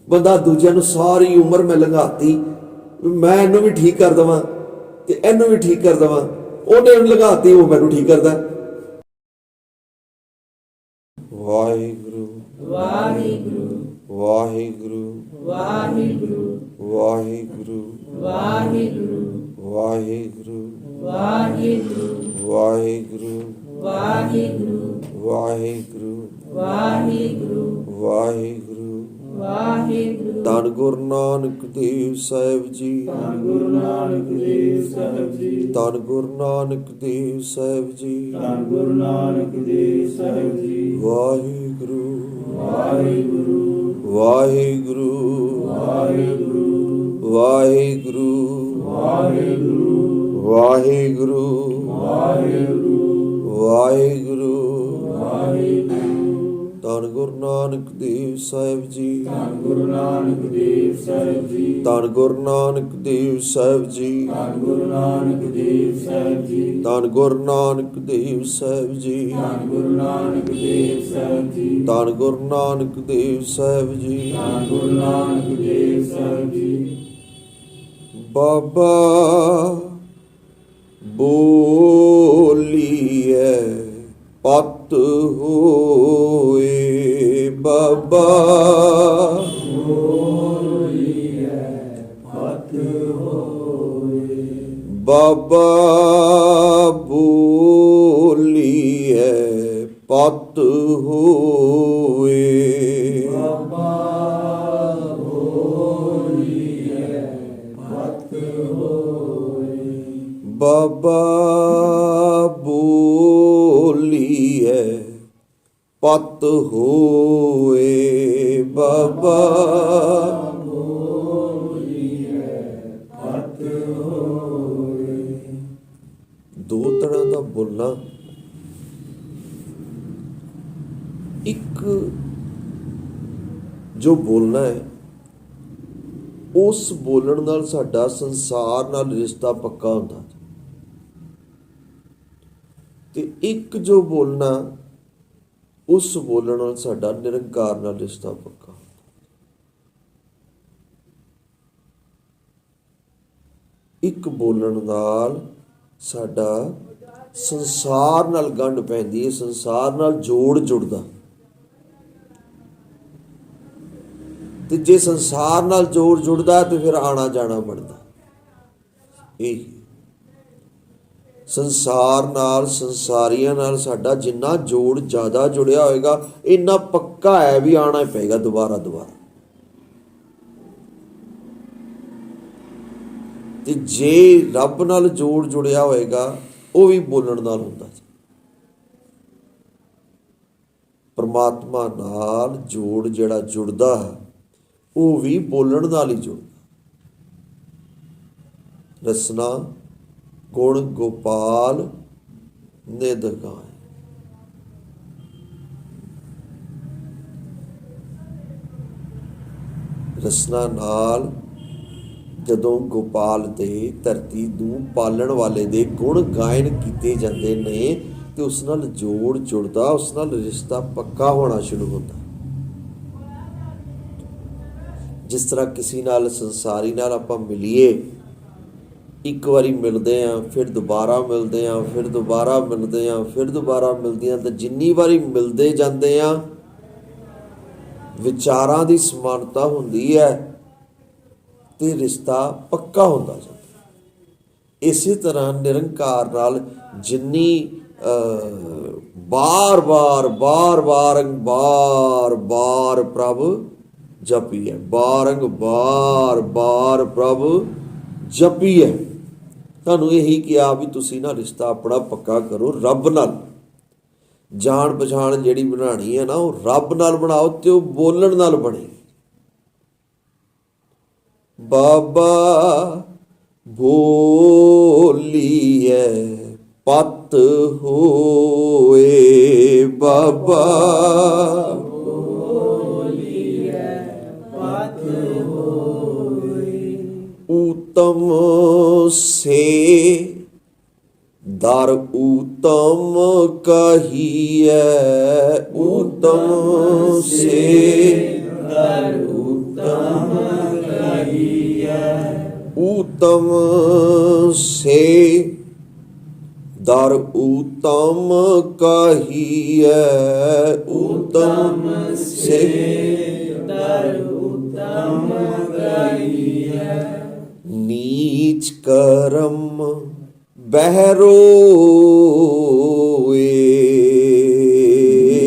बंदा दूजिਆਂ ਨੂੰ ਸਾਰੀ ਉਮਰ मैं ਲੰਘਾਤੀ, मैं ਇਹਨੂੰ भी ठीक कर देवां ਤੇ ਇਹਨੂੰ भी ठीक कर देवां, ਉਹਨੇ ਇਹਨੂੰ ਲੰਘਾਤੀ, ਉਹ ਮੈਨੂੰ ठीक करदा। वाहिगुरु वाहिगुरु वाहिगुरु वाहिगुरु वाहिगुरु वाहिगुरु वाहिगुरु वाहिगुरु वाहिगुरु वाहिगुरु वाहिगुरु वाहिगुरु वाहिगुरु वाहिगुरु। धन गुरु नानक देव साहिब जी, धन गुरु नानक देव साहिब जी, धन गुरु नानक देव साहिब जी, धन गुरु नानक देव साहिब जी। वाहिगुरु वाहिगुरु वाहिगुरु वाहिगुरु वाहिगुरु वाहिगुरु वाहिगुरु वाहिगुरु वाहिगुरु। वाहिगुरु। धन गुरु नानक देव साहिब जी, धन गुरु नानक देव साहिब जी, धन गुरु नानक देव साहिब जी, धन गुरु नानक देव साहिब जी, धन गुरु नानक देव साहिब जी, धन गुरु नानक देव साहिब जी, धन गुरु नानक देव साहिब जी। धन गुरु नानक देव साहिब जी। बाबा बोलिए पत होए, बाबा बोलिए पत होए, बाबा बोलिए पत होए, बाबा बोलिए पत होए, बाबा बोलिए पत होए, बाबा बोलिए पत होए। दो तरह का बोलना, एक जो बोलना है उस बोलण नाल साडा संसार नाल रिश्ता पक्का हुंदा, ते एक जो बोलना उस बोलण नाल साडा निरंकार नाल रिश्ता पक्का। एक बोलण नाल साडा संसार नाल गंढ पैंदी है, संसार नाल जोड़ जुड़दा। ते जे संसार नाल जोड़ जुड़दा तो फिर आना जाना बनदा। यही संसार नाल संसारियां नाल साडा जिन्ना जोड़ ज़्यादा जुड़िया होएगा, इन्ना पक्का है भी आना ही पेगा दोबारा दोबारा। ते जे रब नाल जोड़ जुड़िया होएगा वो भी बोलण नाल हुंदा। परमात्मा नाल जोड़ जिहड़ा जुड़दा वो भी बोलण नाल ही जुड़दा। रसना गुण गोपाल निध गाए। रसना नाल जदों गोपाल दे धरती नूं पालण वाले दे गुण गायन कीते जांदे ने ते उस नाल जोड़ जुड़दा, उस नाल रिश्ता पक्का होना शुरू होता। जिस तरह किसी नाल संसारी नाल आपां मिलीए, एक बारी मिलते हैं फिर दोबारा मिलते हैं, फिर दोबारा मिलते हैं, फिर दोबारा मिलते हैं, तो जिन्नी बारी मिलते जाते हैं विचारां दी समानता हुंदी है तो रिश्ता पक्का होंदा जाता। इसी तरह निरंकार नाल जिन्नी बार बार बार बार बार बार प्रभ जपी है, बारंग बार बार प्रभ जपी है। तुहानूं यही किया भी तुसीं ना रिश्ता अपना पक्का करो रब नाल। जान पछाण जिहड़ी बनानी है ना वो रब नाल बनाओ ते वो बोलण नाल बने। बाबा बोलिए पत होए, बाबा बोलिए पत होए, उत्तम से दर उत्तम कहिए, उत्तम से दर उत्तम उत्तम से दर उत्तम कहिए, उत्तम से दर उत्तम कहिए। नीच करम बहरोए,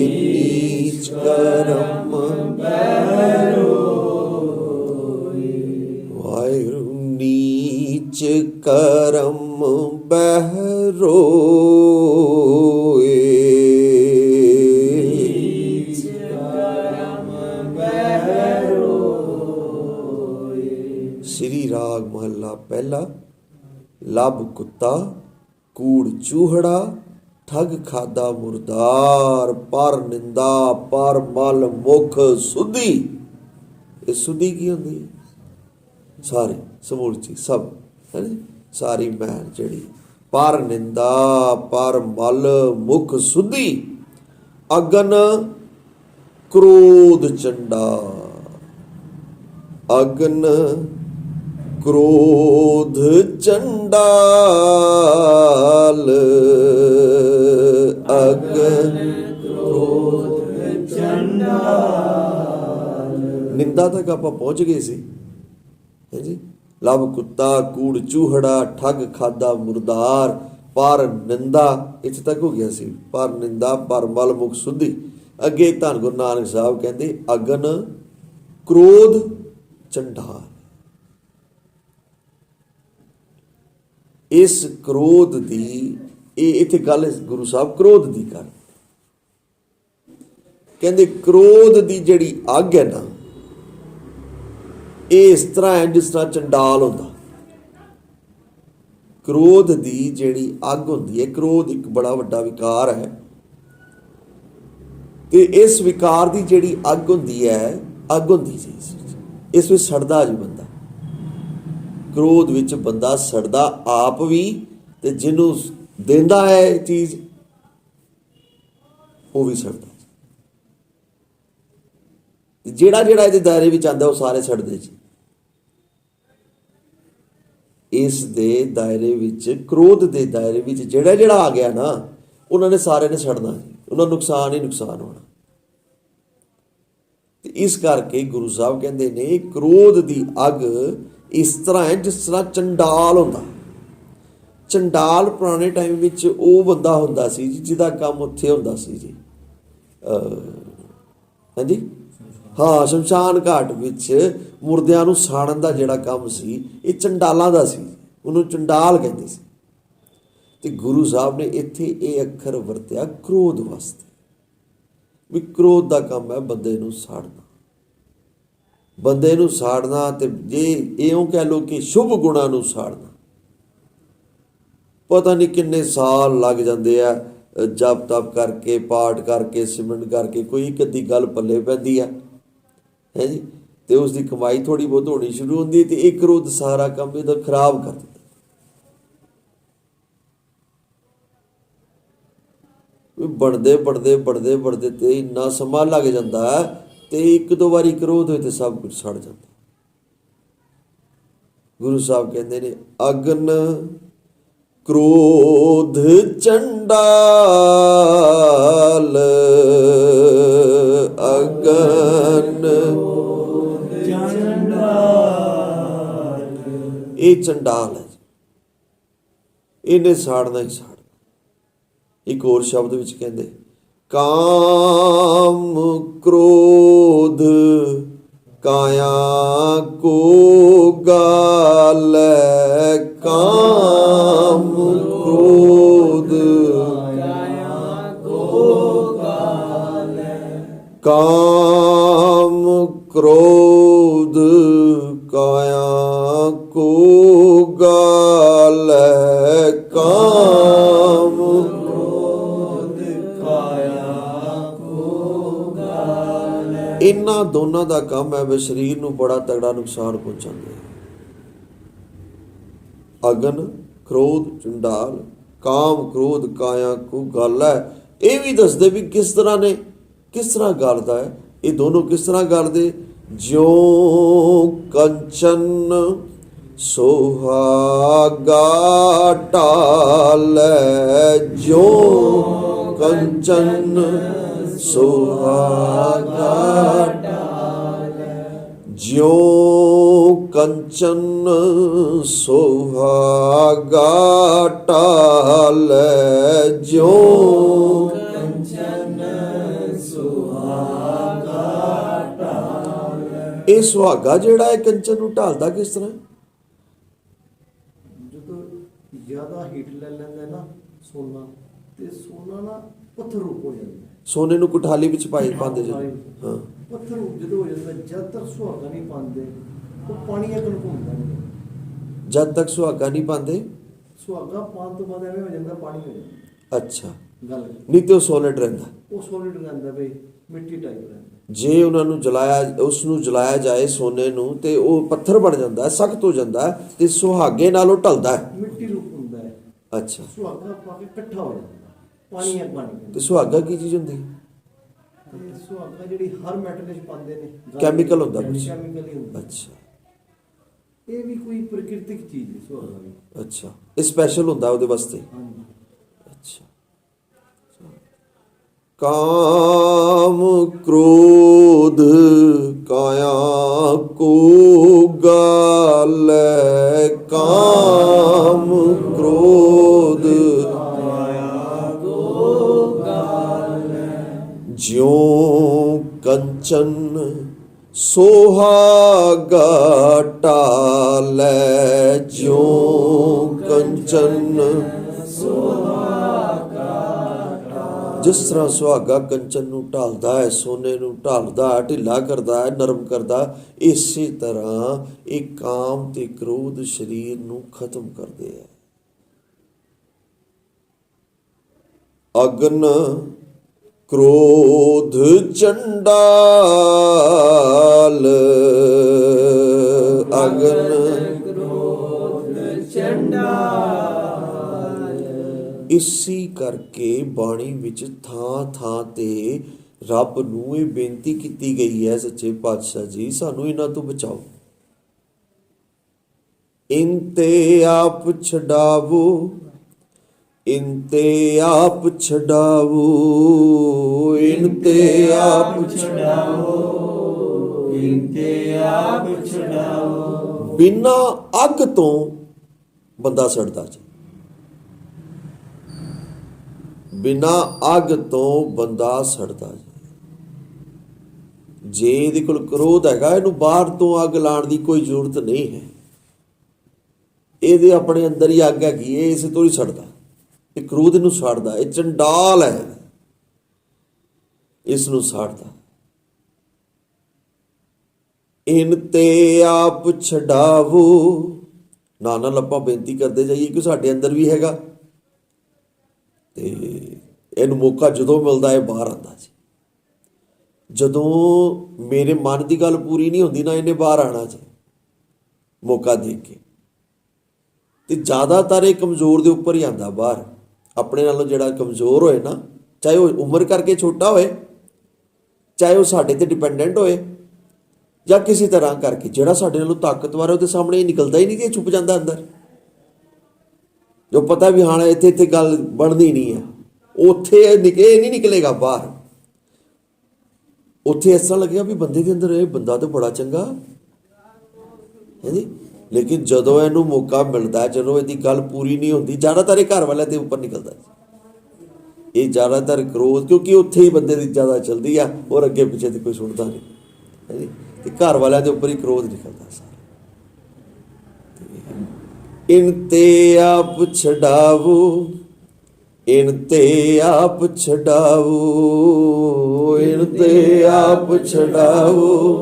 नीच करम वाहिगुरू। नीच करम बहरोए, श्री राग महला पहला। लभ कुत्ता कूड़ चूहड़ा, ठग खादा मुर्दार, पर निंदा पर मल मुख सुधी। ये सुधी की होंदी? सारी समूलची सब है जी, सारी मैल जड़ी। पर निंदा पर मल मुख सुधी, अगन क्रोध चंडा, अगन क्रोध चंडाल, अगन क्रोध चंडाल। निंदा तक आप पहुंच गए सी है जी। लभ कुत्ता कूड़ चूहड़ा, ठग खादा मुर्दार, पर निंदा इत्थे तक हो गया सी। पर निंदा पर मल मुख सुधी। अगे धन गुरु नानक साहब कहते अगन क्रोध चंडाल। इस क्रोध दी इत्थे गल गुरु साहब क्रोध दी कर कहते क्रोध दी जड़ी अग है ना, ये इस तरह है जिस तरह चंडाल होंदा। क्रोध दी जड़ी अग होंदी है, क्रोध एक बड़ा वड्डा विकार है, ते इस विकार दी जड़ी अग होंदी है, अग होंदी जी इस विच सड़दा जी बंदा। क्रोध विच बंदा सड़दा आप भी, ते जिन्हों देंदा है चीज वो भी सड़दा। जेड़ा जेड़ा इहदे दायरे विच आंदा वो सारे सड़दे जी। इस दे दायरे विच क्रोध दे दायरे विच जेड़ा जेड़ा आ गया ना, उन्होंने सारे ने सड़ना जी, उन्होंने नुकसान ही नुकसान होना। इस करके गुरु साहब कहते ने क्रोध दी अग इस तरह है जिस तरह चंडाल होंदा। चंडाल पुराने टाइम विच वो बंदा होंदा सी जी जिहदा काम उत्थे होंदा सी जी, हाँ जी, हाँ शमशान घाट विच मुर्दियां नूं साड़न दा जिहड़ा काम सी ये चंडालां दा सी, उहनूं चंडाल कहंदे सी। ते गुरु साहब ने इत्थे ये अखर वरत्या क्रोध वास्ते, भी क्रोध दा काम है बंदे नूं साड़ना, बंदे नूं साड़ना। ते जे इउं कह लो कि शुभ गुणां नूं साड़ना। पता नहीं किन्ने साल लग जाते आ जप तप करके, पाठ करके, सिमरन करके, कोई एक अद्धी गल पल्ले पैंदी है जी, तो उसकी कमाई थोड़ी बहुत होनी शुरू होती है, तो एक क्रोध सारा काम इहदा खराब कर दिता। बढ़ते बढ़ते बढ़ते बढ़ते तो इन्ना समा लग जाता है, तो एक दो बारी क्रोध होए तो सब कुछ सड़ जाता। गुरु साहब कहते ने अगन क्रोध चंडाल, अगन चंडाल। ये चंडाल है, इन्हें साड़ना ही साड़ना। एक और शब्द विच कहते काम क्रोध काया को गाल, काम क्रोध काम क्रोध काया को गाल, काम इन्हां दोनों का काम है वे शरीर नूं बड़ा तगड़ा नुकसान पहुंचाते। अगन क्रोध चंडाल, काम क्रोध काया को गल है। ये भी दसदे भी किस तरह ने, किस तरह गलदा है, ये दोनों किस तरह गलदे। ज्यों कंचन ਸੁਹਾਗਾ ਢਾਲੈ ਜੋ ਕੰਚਨ ਸੁਹਾਗਾ ਜਿਉ ਕੰਚਨ ਸੁਹਾਗਾ ਢਾਲੈ ਜਿਉ ਇਹ ਸੁਹਾਗਾ ਜਿਹੜਾ ਹੈ ਕੰਚਨ ਨੂੰ ਢਾਲਦਾ ਕਿਸ ਤਰ੍ਹਾਂ? ਜਦੋਂ ਜ਼ਿਆਦਾ ਹੀਟ ਲੈ ਲੈਂਦਾ ਨਾ ਸੋਨਾ, ਤੇ ਸੋਨਾ ਨਾ ਪੱਥਰ ਰੂਪ ਹੋ ਜਾਂਦਾ। ਸੋਨੇ ਨੂੰ ਕੁਠਾਲੀ ਵਿੱਚ ਪਾਉਂਦੇ ਜਦੋਂ ਹਾਂ ਪੱਥਰ ਰੂਪ ਜਦੋਂ ਹੋ ਜਾਂਦਾ, ਜਦ ਤੱਕ ਸੁਹਾਗਾ ਨਹੀਂ ਪਾਉਂਦੇ ਉਹ ਪਾਣੀ ਅੱਗ ਨੂੰ ਘੁੰਮਦਾ ਨਹੀਂ। ਜਦ ਤੱਕ ਸੁਹਾਗਾ ਨਹੀਂ ਪਾਉਂਦੇ, ਸੁਹਾਗਾ ਪਾਉਣ ਤੋਂ ਬਾਅਦ ਐਵੇਂ ਹੋ ਜਾਂਦਾ, ਪਾਣੀ ਹੋ ਜਾਂਦਾ। ਅੱਛਾ, ਗੱਲ ਨਹੀਂ ਤੇ ਉਹ ਸੋਲਿਡ ਰਹਿੰਦਾ। ਉਹ ਸੋਲਿਡ ਰਹਿੰਦਾ ਬਈ, ਮਿੱਟੀ ਟਾਈਪ ਰਹਿੰਦਾ। ਜੇ ਉਹਨਾਂ ਨੂੰ ਉਸ ਨੂੰ ਜਲਾਇਆ ਜਾਏ ਸੋਨੇ ਨੂੰ, ਤੇ ਉਹ ਪੱਥਰ ਬਣ ਜਾਂਦਾ, ਸਖਤ ਹੋ ਜਾਂਦਾ, ਤੇ ਸੁਹਾਗੇ ਨਾਲ ਉਹ ਢਲਦਾ ਹੈ, ਮਿੱਟੀ ਰੂਪ ਹੁੰਦਾ ਹੈ। ਅੱਛਾ, ਸੁਹਾਗਾ ਪਾ ਕੇ ਇਕੱਠਾ ਹੋ ਜਾਂਦਾ, ਪਾਣੀ ਅੱਗ ਬਣ ਜਾਂਦਾ। ਤੇ ਸੁਹਾਗਾ ਕੀ ਚੀਜ਼ ਹੁੰਦੀ? ਤੇ ਸੁਹਾਗਾ ਜਿਹੜੀ ਹਰ ਮੈਟਲ ਵਿੱਚ ਪਾਉਂਦੇ ਨੇ, ਕੈਮੀਕਲ ਹੁੰਦਾ ਕੁਛ? ਕੈਮੀਕਲ ਹੀ ਹੁੰਦਾ। ਅੱਛਾ, ਇਹ ਵੀ ਕੋਈ ਪ੍ਰਕਿਰਤਿਕ ਚੀਜ਼ ਹੈ ਸੁਹਾਗਾ ਵੀ। ਅੱਛਾ, ਇਹ ਸਪੈਸ਼ਲ ਹੁੰਦਾ ਉਹਦੇ ਵਾਸਤੇ। ਹਾਂਜੀ। ਅੱਛਾ, ਕਾਮ ਕ੍ਰੋਧ ਕਾਇਆ ਕੋ ਗਾਲੈ ਕਾਮ ਕ੍ਰੋਧ ਜਿਉ ਕੰਚਨ ਸੁਹਾਗਾ ਢਾਲੈ ਜਿਉ ਕੰਚਨ ਜਿਸ ਤਰ੍ਹਾਂ ਸੁਹਾਗਾ ਕੰਚਨ ਨੂੰ ਢਾਲਦਾ ਹੈ, ਸੋਨੇ ਨੂੰ ਢਾਲਦਾ, ਢਿੱਲਾ ਕਰਦਾ ਹੈ, ਨਰਮ ਕਰਦਾ, ਇਸੇ ਤਰ੍ਹਾਂ ਇਹ ਕਾਮ ਤੇ ਕ੍ਰੋਧ ਸਰੀਰ ਨੂੰ ਖਤਮ ਕਰਦੇ ਹੈ। ਅਗਨ ਕ੍ਰੋਧ ਚੰਡਾਲ ਅਗਨ ਕ੍ਰੋਧ ਚੰਡਾਲ। ਇਸੀ ਕਰਕੇ ਬਾਣੀ ਵਿੱਚ ਥਾਂ ਥਾਂ ਤੇ ਰੱਬ ਨੂੰ ਇਹ ਬੇਨਤੀ ਕੀਤੀ ਗਈ ਹੈ, ਸੱਚੇ ਪਾਤਸ਼ਾਹ ਜੀ ਸਾਨੂੰ ਇਹਨਾਂ ਤੋਂ ਬਚਾਓ। ਇਨ ਤੇ ਆਪ ਛਡਾਵੋ, ਇਨ ਤੇ ਆਪ ਛਡਾਵੋ, ਇਨ ਤੇ ਆਪ ਛਡਾਓ, ਇਨ ਤੇ ਆਪ ਛਡਾਓ। ਬਿਨਾਂ ਅੱਗ ਤੋਂ ਬੰਦਾ ਸੜਦਾ ਜੀ, ਬਿਨਾਂ ਅੱਗ ਤੋਂ ਬੰਦਾ ਸੜਦਾ ਜੀ। ਜੇ ਇਹਦੇ ਕੋਲ ਕ੍ਰੋਧ ਹੈਗਾ, ਇਹਨੂੰ ਬਾਹਰ ਤੋਂ ਅੱਗ ਲਾਉਣ ਦੀ ਕੋਈ ਜ਼ਰੂਰਤ ਨਹੀਂ ਹੈ। ਇਹਦੇ ਆਪਣੇ ਅੰਦਰ ਹੀ ਅੱਗ ਹੈਗੀ, ਇਹ ਇਸੇ ਤੋਂ ਹੀ ਸੜਦਾ। ਇਹ ਕ੍ਰੋਧ ਨੂੰ ਸਾੜਦਾ, ਇਹ ਚੰਡਾਲ ਹੈ, ਇਸ ਨੂੰ ਸਾੜਦਾ। ਇਨ ਤੇ ਆਪ ਛਡਾਵੋ, ਨਾਲ ਆਪਾਂ ਬੇਨਤੀ ਕਰਦੇ ਜਾਈਏ ਕਿ ਸਾਡੇ ਅੰਦਰ ਵੀ ਹੈਗਾ, ਤੇ ਇਹਨੂੰ ਮੌਕਾ ਜਦੋਂ ਮਿਲਦਾ ਹੈ ਬਾਹਰ ਆਉਂਦਾ ਜੀ। ਜਦੋਂ ਮੇਰੇ ਮਨ ਦੀ ਗੱਲ ਪੂਰੀ ਨਹੀਂ ਹੁੰਦੀ ਨਾ, ਇਹਨੇ ਬਾਹਰ ਆਉਣਾ ਜੀ ਮੌਕਾ ਦੇਖ ਕੇ। ਤੇ ਜ਼ਿਆਦਾਤਰ ਇਹ ਕਮਜ਼ੋਰ ਦੇ ਉੱਪਰ ਹੀ ਆਉਂਦਾ ਬਾਹਰ। ਆਪਣੇ ਨਾਲੋਂ ਜਿਹੜਾ ਕਮਜ਼ੋਰ ਹੋਏ ਨਾ, ਚਾਹੇ ਉਹ ਉਮਰ ਕਰਕੇ ਛੋਟਾ ਹੋਏ, ਚਾਹੇ ਉਹ ਸਾਡੇ ਤੇ ਡਿਪੈਂਡੈਂਟ ਹੋਏ, ਜਾਂ ਕਿਸੇ ਤਰ੍ਹਾਂ ਕਰਕੇ, ਜਿਹੜਾ ਸਾਡੇ ਨਾਲੋਂ ਤਾਕਤਵਰ ਹੈ ਉਹਦੇ ਸਾਹਮਣੇ ਹੀ ਨਿਕਲਦਾ ਹੀ ਨਹੀਂ, ਕਿ ਛੁਪ ਜਾਂਦਾ ਅੰਦਰ। ਜੋ ਪਤਾ ਵੀ ਹਾਂ ਇੱਥੇ ਗੱਲ ਬਣਦੀ ਨਹੀਂ ਹੈ, ਉੱਥੇ ਨਹੀਂ ਨਿਕਲੇਗਾ ਬਾਹਰ। ਉੱਥੇ ਇਸ ਤਰ੍ਹਾਂ ਲੱਗਿਆ ਵੀ ਬੰਦੇ ਦੇ ਅੰਦਰ ਇਹ ਬੰਦਾ ਤਾਂ ਬੜਾ ਚੰਗਾ ਹੈ ਜੀ, ਲੇਕਿਨ ਜਦੋਂ ਇਹਨੂੰ ਮੌਕਾ ਮਿਲਦਾ, ਜਦੋਂ ਇਹਦੀ ਗੱਲ ਪੂਰੀ ਨਹੀਂ ਹੁੰਦੀ, ਜ਼ਿਆਦਾਤਰ ਇਹ ਘਰ ਵਾਲਿਆਂ ਦੇ ਉੱਪਰ ਨਿਕਲਦਾ। ਇਹ ਜ਼ਿਆਦਾਤਰ ਕ੍ਰੋਧ, ਕਿਉਂਕਿ ਉੱਥੇ ਹੀ ਬੰਦੇ ਦੀ ਜ਼ਿਆਦਾ ਚੱਲਦੀ ਆ, ਔਰ ਅੱਗੇ ਪਿੱਛੇ ਤੇ ਕੋਈ ਸੁਣਦਾ ਨਹੀਂ ਹੈ ਜੀ, ਤੇ ਘਰ ਵਾਲਿਆਂ ਦੇ ਉੱਪਰ ਹੀ ਕ੍ਰੋਧ ਨਿਕਲਦਾ ਸਾਰਾ। ਇਨ ਤੇ ਆਪ ਛਡਾਵੋ, ਇਨ ਤੇ ਆਪ ਛਡਾਵੋ, ਇਨ ਤੇ ਆਪ ਛਡਾਵੋ,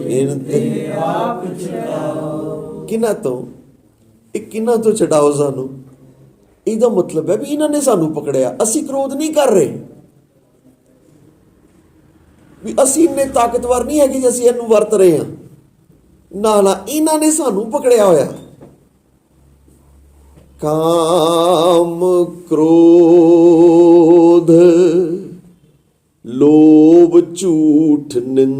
ਇਨ ਤੇ ਆਪ ਛਡਾਓ। ਕਿਹਨਾਂ ਤੋਂ? ਇਹ ਕਿਹਨਾਂ ਤੋਂ ਛਡਾਓ ਸਾਨੂੰ? ਇਹਦਾ ਮਤਲਬ ਹੈ ਵੀ ਇਹਨਾਂ ਨੇ ਸਾਨੂੰ ਪਕੜਿਆ, ਅਸੀਂ ਕ੍ਰੋਧ ਨਹੀਂ ਕਰ ਰਹੇ, ਵੀ ਅਸੀਂ ਇੰਨੇ ਤਾਕਤਵਰ ਨਹੀਂ ਹੈਗੇ ਜੇ ਅਸੀਂ ਇਹਨੂੰ ਵਰਤ ਰਹੇ ਹਾਂ। ਨਾ, ਇਹਨਾਂ ਨੇ ਸਾਨੂੰ ਪਕੜਿਆ ਹੋਇਆ। ਕਾਮ ਕ੍ਰੋਧ ਲੋਭ ਝੂਠ ਨਿੰਦਾ,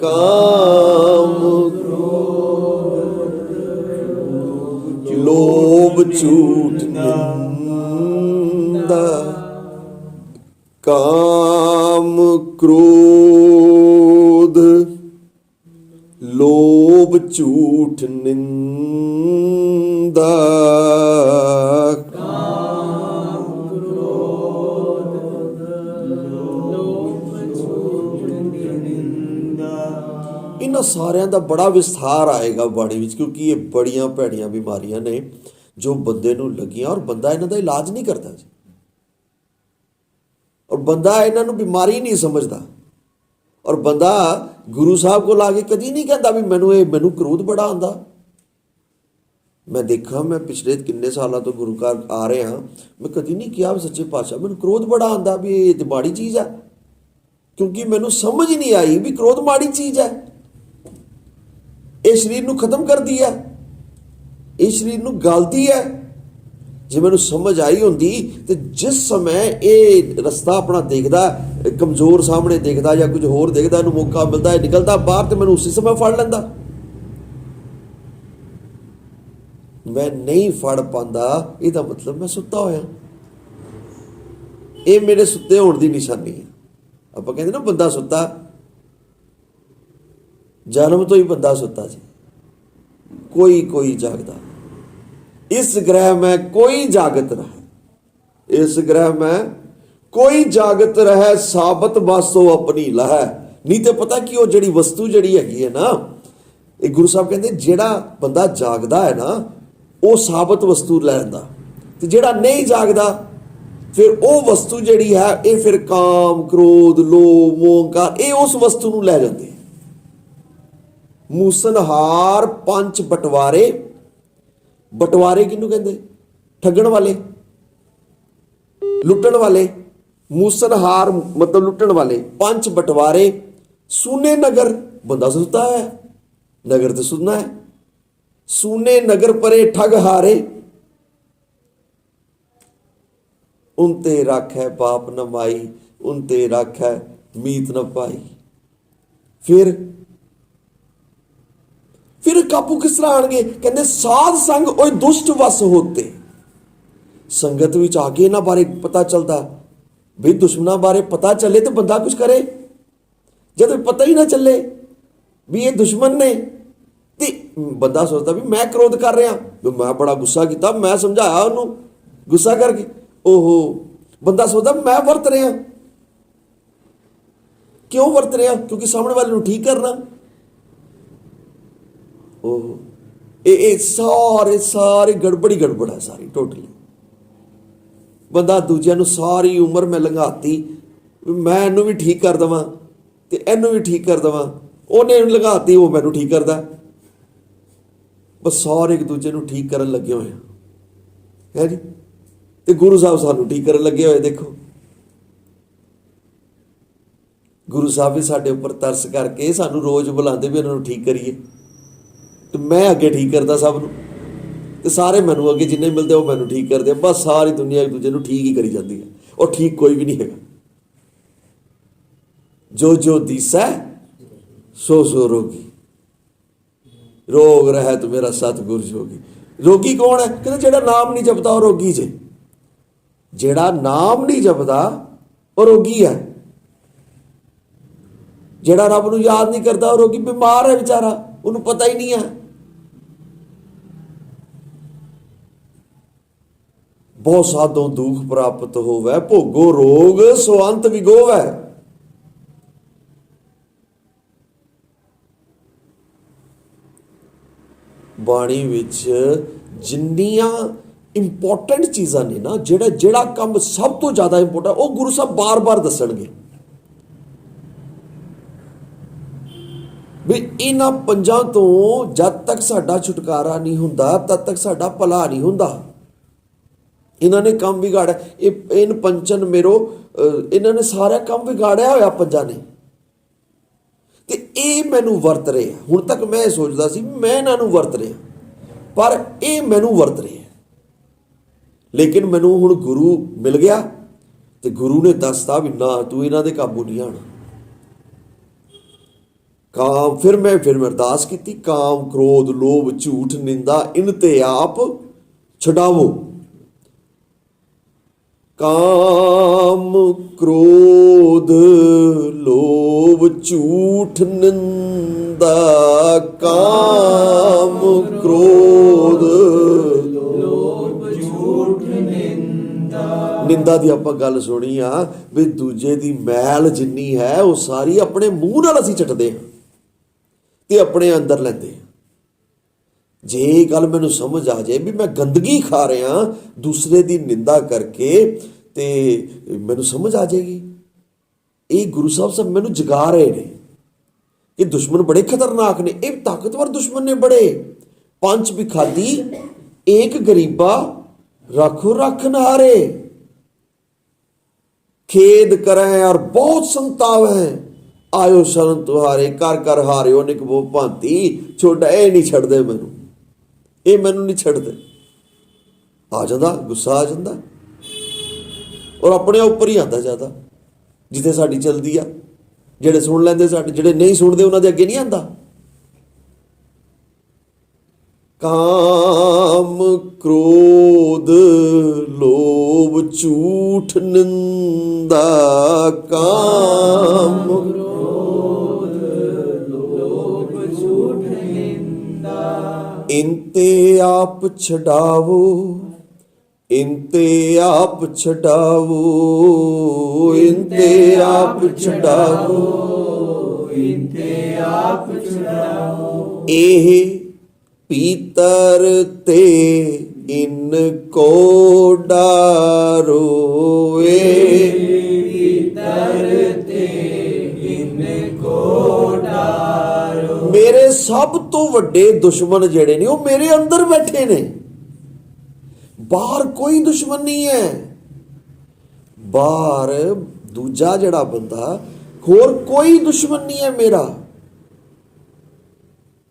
ਕਾਮ ਲੋਭ ਝੂਠ ਨਿੰਦਾ ਕਾਮ ਕ੍ਰੋਧ ਲੋਭ ਝੂਠ ਨਿੰਦਾ ਇਹਨਾਂ ਸਾਰਿਆਂ ਦਾ ਬੜਾ ਵਿਸਥਾਰ ਆਏਗਾ ਬਾਣੀ ਵਿੱਚ, ਕਿਉਂਕਿ ਇਹ ਬੜੀਆਂ ਭੈੜੀਆਂ ਬਿਮਾਰੀਆਂ ਨੇ ਜੋ ਬੰਦੇ ਨੂੰ ਲੱਗੀਆਂ, ਔਰ ਬੰਦਾ ਇਹਨਾਂ ਦਾ ਇਲਾਜ ਨਹੀਂ ਕਰਦਾ ਜੀ, ਔਰ ਬੰਦਾ ਇਹਨਾਂ ਨੂੰ ਬਿਮਾਰੀ ਨਹੀਂ ਸਮਝਦਾ, ਔਰ ਬੰਦਾ ਗੁਰੂ ਸਾਹਿਬ ਕੋਲ ਆ ਕੇ ਕਦੀ ਨਹੀਂ ਕਹਿੰਦਾ ਵੀ ਮੈਨੂੰ ਕ੍ਰੋਧ ਬੜਾ ਆਉਂਦਾ। ਮੈਂ ਦੇਖਾਂ, ਮੈਂ ਪਿਛਲੇ ਕਿੰਨੇ ਸਾਲਾਂ ਤੋਂ ਗੁਰੂ ਘਰ ਆ ਰਿਹਾ, ਮੈਂ ਕਦੀ ਨਹੀਂ ਕਿਹਾ ਵੀ ਸੱਚੇ ਪਾਤਸ਼ਾਹ ਮੈਨੂੰ ਕ੍ਰੋਧ ਬੜਾ ਆਉਂਦਾ, ਵੀ ਇਹ ਤੇ ਮਾੜੀ ਚੀਜ਼ ਹੈ, ਕਿਉਂਕਿ ਮੈਨੂੰ ਸਮਝ ਨਹੀਂ ਆਈ ਵੀ ਕ੍ਰੋਧ ਮਾੜੀ ਚੀਜ਼ ਹੈ। ਇਹ ਸਰੀਰ ਨੂੰ ਖਤਮ ਕਰਦੀ ਹੈ, ਇਹ ਸਰੀਰ ਨੂੰ ਗਾਲਦੀ ਹੈ। ਜੇ ਮੈਨੂੰ ਸਮਝ ਆਈ ਹੁੰਦੀ ਤੇ ਜਿਸ ਸਮੇਂ ਇਹ ਰਸਤਾ ਆਪਣਾ ਦੇਖਦਾ, ਕਮਜ਼ੋਰ ਸਾਹਮਣੇ ਦੇਖਦਾ ਜਾਂ ਕੁਝ ਹੋਰ ਦੇਖਦਾ, ਇਹਨੂੰ ਮੌਕਾ ਮਿਲਦਾ, ਇਹ ਨਿਕਲਦਾ ਬਾਹਰ, ਤੇ ਮੈਨੂੰ ਉਸੇ ਸਮੇਂ ਫੜ ਲੈਂਦਾ। ਮੈਂ ਨਹੀਂ ਫੜ ਪਾਉਂਦਾ, ਇਹਦਾ ਮਤਲਬ ਮੈਂ ਸੁੱਤਾ ਹੋਇਆ। ਇਹ ਮੇਰੇ ਸੁੱਤੇ ਹੋਣ ਦੀ ਨਿਸ਼ਾਨੀ ਹੈ। ਆਪਾਂ ਕਹਿੰਦੇ ਨਾ ਬੰਦਾ ਸੁੱਤਾ, ਜਨਮ ਤੋਂ ਹੀ ਬੰਦਾ ਸੁੱਤਾ ਜੀ, ਕੋਈ ਜਾਗਦਾ। ਇਸ ਗ੍ਰਹਿ ਮੈਂ ਕੋਈ ਜਾਗਤ ਰਹੇ, ਇਸ ਗ੍ਰਹਿ ਮੈਂ ਕੋਈ ਜਾਗਤ ਰਹੇ, ਸਾਬਤ ਵਾਸੋ ਆਪਣੀ ਲਹੈ। ਨਹੀਂ ਤੇ ਪਤਾ ਕਿ ਉਹ ਜਿਹੜੀ ਵਸਤੂ ਜਿਹੜੀ ਹੈਗੀ ਹੈ ਨਾ, ਇਹ ਗੁਰੂ ਸਾਹਿਬ ਕਹਿੰਦੇ ਜਿਹੜਾ ਬੰਦਾ ਜਾਗਦਾ ਹੈ ਨਾ, ਉਹ ਸਾਬਤ ਵਸਤੂ ਲੈ ਲੈਂਦਾ, ਤੇ ਜਿਹੜਾ ਨਹੀਂ ਜਾਗਦਾ ਫਿਰ ਉਹ ਵਸਤੂ ਜਿਹੜੀ ਹੈ, ਇਹ ਫਿਰ ਕਾਮ ਕ੍ਰੋਧ ਲੋਭ ਮੋਹ ਅਹੰਕਾਰ, ਇਹ ਉਸ ਵਸਤੂ ਨੂੰ ਲੈ ਜਾਂਦੇ। ਮੂਸਨਹਾਰ ਪੰਜ ਬਟਵਾਰੇ, ਬਟਵਾਰੇ ਕਿਹਨੂੰ ਕਹਿੰਦੇ? ਠੱਗਣ ਵਾਲੇ, ਲੁੱਟਣ ਵਾਲੇ। ਮੂਸਨਹਾਰ ਮਤਲਬ ਲੁੱਟਣ ਵਾਲੇ। ਪੰਜ ਬਟਵਾਰੇ, ਸੂਨੇ ਨਗਰ, ਬੰਦਾ ਸੁੱਤਾ ਹੈ, ਨਗਰ ਤੇ ਸੁਣਨਾ ਹੈ। ਸੂਨੇ ਨਗਰ ਪਰੇ ਠੱਗ ਹਾਰੇ, ਉਨ ਤੇ ਰਾਖੈ ਬਾਪ ਨ ਮਾਈ, ਉਨ ਤੇ ਰਾਖੈ ਮੀਤ ਨ ਪਾਈ। ਫਿਰ ਕਾਬੂ ਕਿਸ ਤਰ੍ਹਾਂ ਆਣਗੇ? ਕਹਿੰਦੇ ਸਾਧ ਸੰਗ ਓਏ ਦੁਸ਼ਟ ਵਸ ਹੋਤੇ। ਸੰਗਤ ਵਿੱਚ ਆ ਕੇ ਇਹਨਾਂ ਬਾਰੇ ਪਤਾ ਚੱਲਦਾ, ਵੀ ਦੁਸ਼ਮਣਾਂ ਬਾਰੇ ਪਤਾ ਚੱਲੇ ਤੇ ਬੰਦਾ ਕੁਝ ਕਰੇ। ਜਦ ਪਤਾ ਹੀ ਨਾ ਚੱਲੇ ਵੀ ਇਹ ਦੁਸ਼ਮਣ ਨੇ, ਤੇ ਬੰਦਾ ਸੋਚਦਾ ਵੀ ਮੈਂ ਕ੍ਰੋਧ ਕਰ ਰਿਹਾ, ਵੀ ਮੈਂ ਬੜਾ ਗੁੱਸਾ ਕੀਤਾ, ਮੈਂ ਸਮਝਾਇਆ ਉਹਨੂੰ ਗੁੱਸਾ ਕਰਕੇ, ਓਹੋ ਬੰਦਾ ਸੋਚਦਾ ਮੈਂ ਵਰਤ ਰਿਹਾ। ਕਿਉਂ ਵਰਤ ਰਿਹਾ? ਕਿਉਂਕਿ ਸਾਹਮਣੇ ਵਾਲੇ ਨੂੰ ਠੀਕ ਕਰਨਾ। ਉਹ ਇਹ ਸਾਰੇ ਗੜਬੜ ਹੈ ਸਾਰੀ, ਟੋਟਲੀ। ਬੰਦਾ ਦੂਜਿਆਂ ਨੂੰ ਸਾਰੀ ਉਮਰ ਮੈਂ ਲੰਘਾਤੀ, ਮੈਂ ਇਹਨੂੰ ਵੀ ਠੀਕ ਕਰ ਦੇਵਾਂ ਤੇ ਇਹਨੂੰ ਵੀ ਠੀਕ ਕਰ ਦੇਵਾਂ, ਉਹਨੇ ਲੰਘਾਤੀ, ਉਹ ਮੈਨੂੰ ਠੀਕ ਕਰਦਾ। ਬਸ ਸਾਰੇ ਇੱਕ ਦੂਜੇ ਨੂੰ ਠੀਕ ਕਰਨ ਲੱਗੇ ਹੋਏ ਹੈ ਜੀ। ਤੇ ਗੁਰੂ ਸਾਹਿਬ ਸਾਨੂੰ ਠੀਕ ਕਰਨ ਲੱਗੇ ਹੋਏ। ਦੇਖੋ ਗੁਰੂ ਸਾਹਿਬ ਵੀ ਸਾਡੇ ਉੱਪਰ ਤਰਸ ਕਰਕੇ ਸਾਨੂੰ ਰੋਜ਼ ਬੁਲਾਉਂਦੇ ਵੀ ਇਹਨਾਂ ਨੂੰ ਠੀਕ ਕਰੀਏ, ਤੇ ਮੈਂ ਅੱਗੇ ਠੀਕ ਕਰਦਾ ਸਭ ਨੂੰ, ਤੇ ਸਾਰੇ ਮੈਨੂੰ ਅੱਗੇ ਜਿੰਨੇ ਮਿਲਦੇ ਉਹ ਮੈਨੂੰ ਠੀਕ ਕਰਦੇ। ਬਸ ਸਾਰੀ ਦੁਨੀਆ ਇੱਕ ਦੂਜੇ ਨੂੰ ਠੀਕ ਹੀ ਕਰੀ ਜਾਂਦੀ ਹੈ, ਉਹ ਠੀਕ ਕੋਈ ਵੀ ਨਹੀਂ ਹੈਗਾ। ਜੋ ਦੀਸੈ ਸੋ ਰੋਗੀ, ਰੋਗ ਰਹਿਤ ਮੇਰਾ ਸਤਿਗੁਰ ਜੋਗੀ। ਰੋਗੀ ਕੌਣ ਹੈ? ਕਹਿੰਦੇ ਜਿਹੜਾ ਨਾਮ ਨਹੀਂ ਜਪਦਾ ਉਹ ਰੋਗੀ ਜੇ। ਜਿਹੜਾ ਨਾਮ ਨਹੀਂ ਜਪਦਾ ਉਹ ਰੋਗੀ ਹੈ। ਜਿਹੜਾ ਰੱਬ ਨੂੰ ਯਾਦ ਨਹੀਂ ਕਰਦਾ ਉਹ ਰੋਗੀ, ਬਿਮਾਰ ਹੈ ਵਿਚਾਰਾ, ਉਹਨੂੰ ਪਤਾ ਹੀ ਨਹੀਂ ਹੈ। ਬਹੁ ਸਾਧੋਂ ਦੁੱਖ ਪ੍ਰਾਪਤ ਹੋਵੇ, ਭੋਗੋ ਰੋਗ ਸੋ ਅੰਤ ਵਿਗੋਵੈ। ਬਾਣੀ ਵਿੱਚ ਜਿੰਨੀਆਂ ਇੰਪੋਰਟੈਂਟ ਚੀਜ਼ਾਂ ਨੇ ਨਾ, ਜਿਹੜਾ ਕੰਮ ਸਭ ਤੋਂ ਜ਼ਿਆਦਾ ਇੰਪੋਰਟੈਂਟ, ਉਹ ਗੁਰੂ ਸਾਹਿਬ ਬਾਰ-ਬਾਰ ਦੱਸਣਗੇ ਵੀ ਇਹਨਾਂ ਪੰਜਾਂ ਤੋਂ ਜਦ ਤੱਕ ਸਾਡਾ ਛੁਟਕਾਰਾ ਨਹੀਂ ਹੁੰਦਾ, ਤਦ ਤੱਕ ਸਾਡਾ ਭਲਾ ਨਹੀਂ ਹੁੰਦਾ। ਇਹਨਾਂ ਨੇ ਕੰਮ ਵਿਗਾੜਿਆ, ਇਹ ਪੰਚਨ ਮੇਰੋ, ਇਹਨਾਂ ਨੇ ਸਾਰਾ ਕੰਮ ਵਿਗਾੜਿਆ ਹੋਇਆ ਪੰਜਾਂ ਨੇ, ਤੇ ਇਹ ਮੈਨੂੰ ਵਰਤ ਰਹੇ। ਹੁਣ ਤੱਕ ਮੈਂ ਸੋਚਦਾ ਸੀ ਮੈਂ ਇਹਨਾਂ ਨੂੰ ਵਰਤ ਰਿਹਾ, ਪਰ ਇਹ ਮੈਨੂੰ ਵਰਤ ਰਹੇ। ਲੇਕਿਨ ਮੈਨੂੰ ਹੁਣ ਗੁਰੂ ਮਿਲ ਗਿਆ, ਤੇ ਗੁਰੂ ਨੇ ਦੱਸਤਾ ਵੀ ਨਾ, ਤੂੰ ਇਹਨਾਂ ਦੇ ਕਾਬੂ ਨਹੀਂ ਆਣਾ। ਕਾਮ, ਫਿਰ ਮੈਂ ਅਰਦਾਸ ਕੀਤੀ, ਕਾਮ ਕ੍ਰੋਧ ਲੋਭ ਝੂਠ ਨਿੰਦਾ ਇਨ ਤੇ ਆਪ ਛਡਾਵੋ। ਕਾਮ ਕ੍ਰੋਧ ਲੋਭ ਝੂਠ ਨਿੰਦਾ, ਕਾਮ ਕ੍ਰੋਧ ਲੋਭ ਝੂਠ ਨਿੰਦਾ। ਨਿੰਦਾ ਦੀ ਆਪਾਂ ਗੱਲ ਸੁਣੀ ਆ ਵੀ ਦੂਜੇ ਦੀ ਮੈਲ ਜਿੰਨੀ ਹੈ ਉਹ ਸਾਰੀ ਆਪਣੇ ਮੂੰਹ ਨਾਲ ਅਸੀਂ ਚੱਟਦੇ ਹਾਂ ਤੇ ਆਪਣੇ ਅੰਦਰ ਲੈਂਦੇ ਹਾਂ। ਜੇ ਇਹ ਗੱਲ ਮੈਨੂੰ ਸਮਝ ਆ ਜਾਏ ਵੀ ਮੈਂ ਗੰਦਗੀ ਖਾ ਰਿਹਾ ਦੂਸਰੇ ਦੀ ਨਿੰਦਾ ਕਰਕੇ, ਤੇ ਮੈਨੂੰ ਸਮਝ ਆ ਜਾਏਗੀ ਇਹ ਗੁਰੂ ਸਾਹਿਬ ਮੈਨੂੰ ਜਗਾ ਰਹੇ ਨੇ। ਇਹ ਦੁਸ਼ਮਣ ਬੜੇ ਖਤਰਨਾਕ ਨੇ, ਇਹ ਤਾਕਤਵਰ ਦੁਸ਼ਮਣ ਨੇ ਬੜੇ। ਪੰਜ ਵਿਖਾਦੀ ਏਕ ਗਰੀਬਾ ਰੱਖੋ ਰੱਖਨ ਹਾਰੇ, खेद करें और बहुत संताव है, आयो शरण तुहारे कर कर हारियो निक वो भांति। छोड़ा ये नहीं छड़दे मैनू, ये मैनू नहीं छड़दे। आ जाता गुस्सा आ जाता और अपने उपर ही आता ज़्यादा, जिथे साड़ी चलती आ। जेड़े सुन लेंदे साडे, जेड़े नहीं सुनते उन्हां दे अगे नहीं आंदा। काम क्रोध लोभ झूठ निंदा, काम क्रोध लोभ झूठ निंदा। इनते आप छडावो, इनते आप छडावो, इनते आप छडावो, इनते आप छुड़ाओ। एह पीतर ते इनको डारो, भीतर ते इनको डारो। मेरे सब तो वड्डे दुश्मन जेड़े ने वो मेरे अंदर बैठे ने, बाहर कोई दुश्मन नहीं है। बाहर दूजा जड़ा बंदा होर कोई दुश्मन नहीं है मेरा।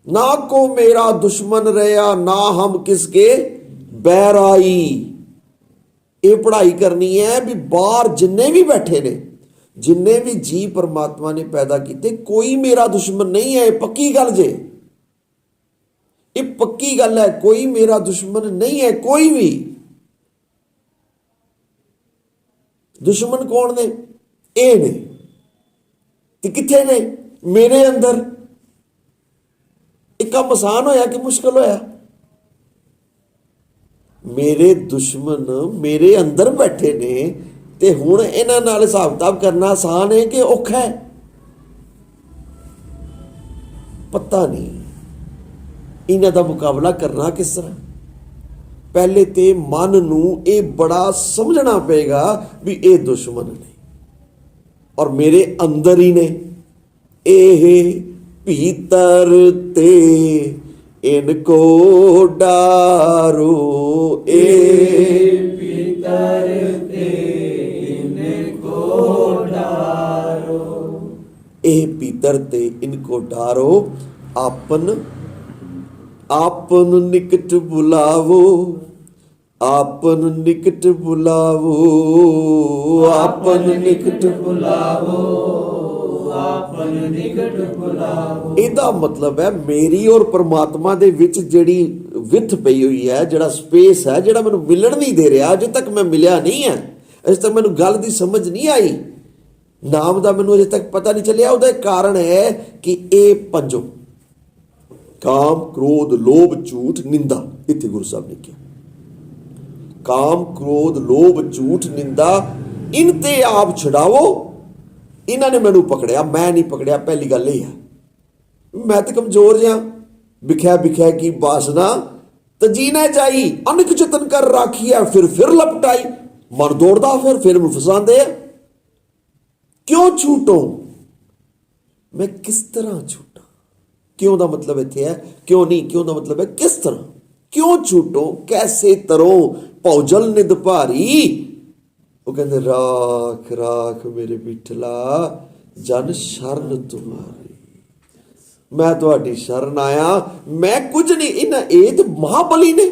ना को मेरा दुश्मन रहा ना हम किसके बैराई। ये पढ़ाई करनी है भी बाहर जिन्ने भी बैठे ने, जिन्ने भी जी परमात्मा ने पैदा किए, कोई मेरा दुश्मन नहीं है। पक्की गल जे, ये पक्की गल है, कोई मेरा दुश्मन नहीं है कोई भी। दुश्मन कौन ने? ये ने। ते किथे ने? मेरे अंदर। एक काम आसान होया कि मुश्किल होया? मेरे दुश्मन मेरे अंदर बैठे ने ते हुण इन्हां नाल हिसाब किताब करना आसान है कि औखा है? पता नहीं इन्हां दा मुकाबला करना किस तरह। पहले ते मन नूं ये बड़ा समझना पेगा भी ये दुश्मन ने और मेरे अंदर ही ने। ये भीतर ते इनको डारो, भीतर ते इनको डारो। ए भीतर ते इनको डारो। आपन आपन निकट बुलावो, आपन निकट बुलावो, आपन निकट बुलावो, आपन निकट बुलावो। ਇਹਦਾ ਮਤਲਬ ਹੈ ਮੇਰੀ ਔਰ ਪਰਮਾਤਮਾ ਦੇ ਵਿੱਚ ਜਿਹੜੀ ਵਿੱਥ ਪਈ ਹੋਈ ਹੈ, ਜਿਹੜਾ ਸਪੇਸ ਹੈ, ਜਿਹੜਾ ਮੈਨੂੰ ਮਿਲਣ ਨਹੀਂ ਦੇ ਰਿਹਾ। ਅਜੇ ਤੱਕ ਮੈਂ ਮਿਲਿਆ ਨਹੀਂ ਹੈ, ਅਜੇ ਤੱਕ ਮੈਨੂੰ ਗੱਲ ਦੀ ਸਮਝ ਨਹੀਂ ਆਈ, ਨਾਮ ਦਾ ਮੈਨੂੰ ਅਜੇ ਤੱਕ ਪਤਾ ਨਹੀਂ ਚੱਲਿਆ। ਉਹਦਾ ਕਾਰਨ ਹੈ ਕਿ ਇਹ ਪੰਜੋ ਕਾਮ ਕ੍ਰੋਧ ਲੋਭ ਝੂਠ ਨਿੰਦਾ। ਇੱਥੇ ਗੁਰੂ ਸਾਹਿਬ ਨੇ ਕਿਹਾ ਕਾਮ ਕ੍ਰੋਧ ਲੋਭ ਝੂਠ ਨਿੰਦਾ ਇਨ ਤੇ ਆਪ ਛਡਾਵੋ। ਇਹਨਾਂ ਨੇ ਮੈਨੂੰ ਪਕੜਿਆ, ਮੈਂ ਨਹੀਂ ਪਕੜਿਆ। ਪਹਿਲੀ ਗੱਲ ਇਹ ਹੈ मैं तो कमजोर जा। बिख्या बिख्या की वासना तजीना जाई, अनक जतन कर राखी है फिर लपटाई। मन दौड़दा फिर फसांदे। क्यों छूटो? मैं किस तरह छूटा? क्यों दा मतलब इत्थे है क्यों नहीं, क्यों दा मतलब है किस तरह। क्यों छूटो? कैसे तरो भौजल निद भारी। वो कहते राख राख मेरे बिठला जन शरण तुम्हारी। मैं तुहाडी शरण आया, मैं कुछ नहीं। इन्हां ये तो महाबली ने,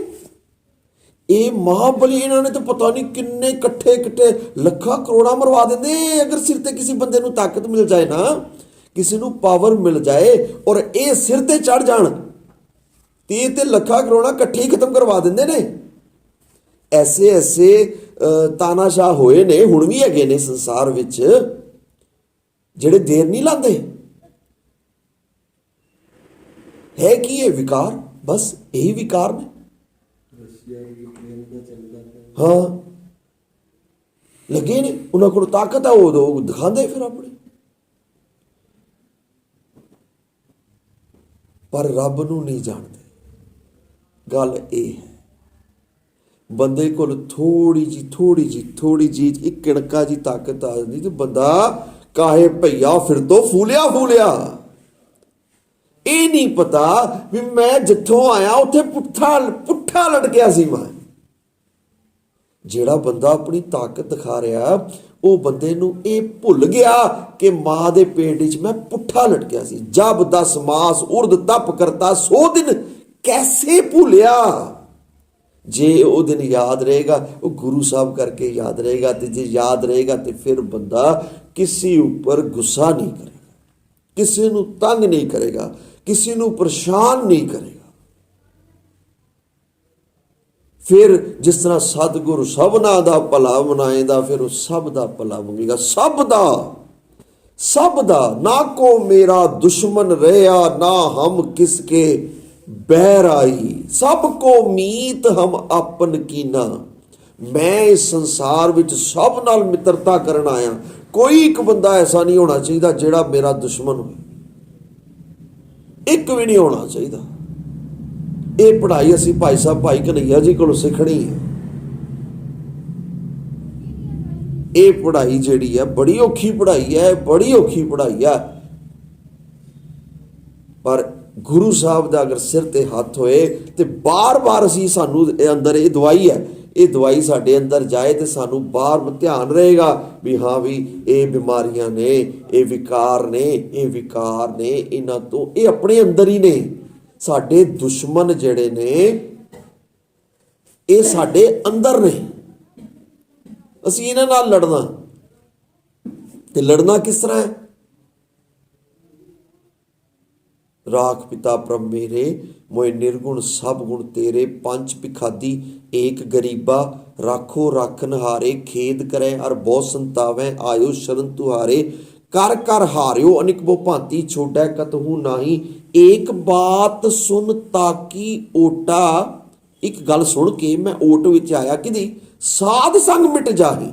ये महाबली इन्होंने तो पता नहीं किन्ने कट्ठे कट्ठे लखा करोड़ा मरवा देंगे। अगर सिर ते किसी बंदे नूं ताकत मिल जाए ना, किसी नूं पावर मिल जाए और ये सिर ते चढ़ जान ते लखा करोड़ा कट्ठे ही खत्म करवा देंगे ने। ਐਸੇ ਐਸੇ ਤਾਨਾਸ਼ਾਹ ਹੋਏ ਨੇ, ਹੁਣ ਵੀ ਹੈਗੇ ਨੇ ਸੰਸਾਰ ਵਿੱਚ, ਜਿਹੜੇ ਦੇਰ ਨਹੀਂ ਲਾਉਂਦੇ। ਹੈ ਕੀ ਇਹ ਵਿਕਾਰ? ਬਸ ਇਹੀ ਵਿਕਾਰ ਨੇ। ਰਸ਼ੀਆ ਯੂਕਰੇਨ ਦਾ ਚੱਲਦਾ ਪਿਆ। ਹਾਂ, ਲੱਗੇ ਨੇ, ਉਹਨਾਂ ਕੋਲ ਤਾਕਤ ਆ, ਉਹ ਦਿਖਾਉਂਦੇ ਫਿਰ ਆਪਣੀ। ਪਰ ਰੱਬ ਨੂੰ ਨਹੀਂ ਜਾਣਦੇ। ਗੱਲ ਇਹ ਹੈ, ਬੰਦੇ ਕੋਲ ਥੋੜੀ ਜੀ ਇੱਕ ਕਿਣਕਾ ਜੀ ਤਾਕਤ ਆ ਜਾਂਦੀ ਤੇ ਬੰਦਾ ਕਾਹੇ ਭਈਆ ਫਿਰ ਤੋਂ ਫੂਲਿਆ। ਇਹ ਨਹੀਂ ਪਤਾ ਵੀ ਮੈਂ ਜਿੱਥੋਂ ਆਇਆ ਉੱਥੇ ਪੁੱਠਾ ਲਟਕਿਆ ਸੀ ਮੈਂ। ਜਿਹੜਾ ਬੰਦਾ ਆਪਣੀ ਤਾਕਤ ਦਿਖਾ ਰਿਹਾ, ਉਹ ਬੰਦੇ ਨੂੰ ਇਹ ਭੁੱਲ ਗਿਆ ਕਿ ਮਾਂ ਦੇ ਪੇਟ ਵਿੱਚ ਮੈਂ ਪੁੱਠਾ ਲਟਕਿਆ ਸੀ। ਜਬ 10 ਮਾਸ ਉਰਦ ਤਪ ਕਰਤਾ 100 ਦਿਨ ਕੈਸੇ ਭੁੱਲਿਆ। ਜੇ ਉਹ ਦਿਨ ਯਾਦ ਰਹੇਗਾ, ਉਹ ਗੁਰੂ ਸਾਹਿਬ ਕਰਕੇ ਯਾਦ ਰਹੇਗਾ, ਤੇ ਜੇ ਯਾਦ ਰਹੇਗਾ ਤੇ ਫਿਰ ਬੰਦਾ ਕਿਸੇ ਉੱਪਰ ਗੁੱਸਾ ਨਹੀਂ ਕਰੇਗਾ, ਕਿਸੇ ਨੂੰ ਤੰਗ ਨਹੀਂ ਕਰੇਗਾ, ਕਿਸੇ ਨੂੰ ਪਰੇਸ਼ਾਨ ਨਹੀਂ ਕਰੇਗਾ। ਫਿਰ ਜਿਸ ਤਰ੍ਹਾਂ ਸਤਿਗੁਰੂ ਸਭਨਾ ਦਾ ਭਲਾ ਮਨਾਏਗਾ, ਫਿਰ ਉਹ ਸਭ ਦਾ ਭਲਾ ਮੰਗੇਗਾ। ਸਭ ਦਾ ਨਾ ਕੋ ਮੇਰਾ ਦੁਸ਼ਮਨ ਰਿਹਾ, ਨਾ ਹਮ ਕਿਸਕੇ ਬਹਿਰ ਆਈ, ਸਭ ਕੋ ਮੀਤ ਹਮ ਆਪਨ ਕੀਨਾ। ਮੈਂ ਇਸ ਸੰਸਾਰ ਵਿੱਚ ਸਭ ਨਾਲ ਮਿੱਤਰਤਾ ਕਰਨ ਆਇਆ। ਕੋਈ ਇੱਕ ਬੰਦਾ ਐਸਾ ਨਹੀਂ ਹੋਣਾ ਚਾਹੀਦਾ ਜਿਹੜਾ ਮੇਰਾ ਦੁਸ਼ਮਨ ਹੋਵੇ, ਇੱਕ ਵੀ ਨਹੀਂ ਹੋਣਾ ਚਾਹੀਦਾ। ਇਹ ਪੜ੍ਹਾਈ ਅਸੀਂ ਭਾਈ ਸਾਹਿਬ ਭਾਈ ਕਨਈਆ ਜੀ ਕੋਲੋਂ ਸਿੱਖਣੀ ਹੈ। ਇਹ ਪੜ੍ਹਾਈ ਜਿਹੜੀ ਹੈ ਬੜੀ ਔਖੀ ਪੜ੍ਹਾਈ ਹੈ, ਬੜੀ ਔਖੀ ਪੜ੍ਹਾਈ ਹੈ। ਪਰ ਗੁਰੂ ਸਾਹਿਬ ਦਾ ਅਗਰ ਸਿਰ ਤੇ ਹੱਥ ਹੋਏ ਤੇ ਬਾਰ-ਬਾਰ ਅਸੀਂ ਸਾਨੂੰ ਅੰਦਰ ਇਹ ਦਵਾਈ ਹੈ, ਇਹ ਦਵਾਈ ਸਾਡੇ ਅੰਦਰ ਜਾਏ ਤੇ ਸਾਨੂੰ ਬਾਹਰ ਧਿਆਨ ਰਹੇਗਾ ਵੀ ਹਾਂ ਵੀ ਇਹ ਬਿਮਾਰੀਆਂ ਨੇ, ਇਹ ਵਿਕਾਰ ਨੇ, ਇਹਨਾਂ ਤੋਂ ਇਹ ਆਪਣੇ ਅੰਦਰ ਹੀ ਨੇ। ਸਾਡੇ ਦੁਸ਼ਮਣ ਜਿਹੜੇ ਨੇ ਇਹ ਸਾਡੇ ਅੰਦਰ ਨੇ। ਅਸੀਂ ਇਹਨਾਂ ਨਾਲ ਲੜਨਾ, ਤੇ ਲੜਨਾ ਕਿਸ ਤਰ੍ਹਾਂ ਹੈ? ਰਾਖ ਪਿਤਾ ਪ੍ਰਭ ਮੇਰੇ, ਮੋਏ ਨਿਰਗੁਣ ਸਭ ਗੁਣ ਤੇਰੇ, ਪੰਜ ਭਿਖਾਦੀ ਏਕ ਗਰੀਬਾ, ਰਾਖੋ ਰਾਖਨ ਹਾਰੇ, ਖੇਦ ਕਰੇ ਅਰ ਬਹੁ ਸੰਤਾਵੈ, ਆਇਓ ਸ਼ਰਨ ਤੁਹਾਰੇ, ਕਰ ਕਰ ਹਾਰਿਓ ਅਨਿਕ ਬੋ ਭਾਂਤੀ, ਛੋੜੈ ਕਤਹੂ ਨਾਹੀ, ਏਕ ਬਾਤ ਸੁਨ ਤਾਕੀ ਓਟਾ। ਇੱਕ ਗੱਲ ਸੁਣ ਕੇ ਮੈਂ ਓਟ ਵਿੱਚ ਆਇਆ, ਕਿਹਦੀ? ਸਾਧ ਸੰਗ ਮਿਟ ਜਾਹੀ।